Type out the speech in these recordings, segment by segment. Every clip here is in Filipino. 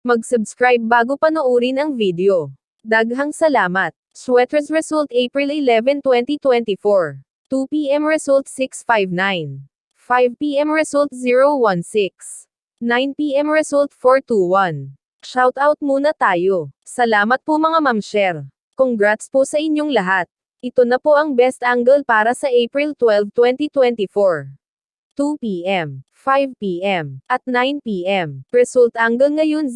Mag-subscribe bago panoorin ang video. Daghang salamat. Sweaters result April 11, 2024. 2 p.m. result 659. 5 p.m. result 016. 9 p.m. result 421. Shoutout muna tayo. Salamat po mga ma'am-share. Congrats po sa inyong lahat. Ito na po ang best angle para sa April 12, 2024. 2 p.m., 5 p.m., at 9 p.m. Result angle ngayon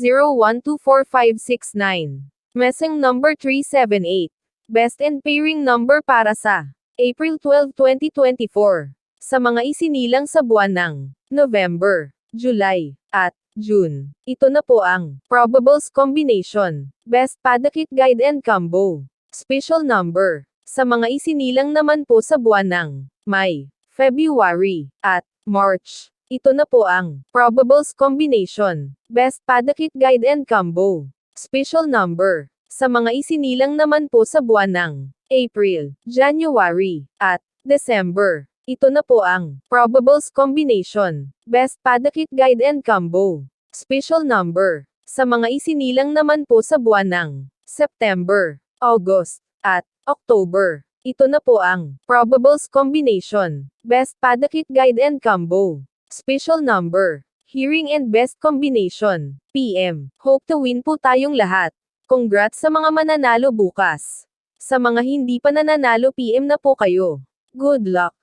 01245669. Messing number 378. Best and pairing number para sa April 12, 2024. Sa mga isinilang sa buwan ng November, July, at June. Ito na po ang Probables Combination. Best Padakit Guide and Combo. Special number. Sa mga isinilang naman po sa buwan ng May, February, at March. Ito na po ang Probables Combination. Best Padakit Guide and Combo. Special number. Sa mga isinilang naman po sa buwan ng April, January, at December. Ito na po ang Probables Combination. Best Padakit Guide and Combo. Special number. Sa mga isinilang naman po sa buwan ng September, August, at October. Ito na po ang Probables Combination. Best Padakit Guide and Combo. Special number. Hearing and Best Combination. PM. Hope to win po tayong lahat. Congrats sa mga mananalo bukas. Sa mga hindi pa nananalo PM na po kayo. Good luck.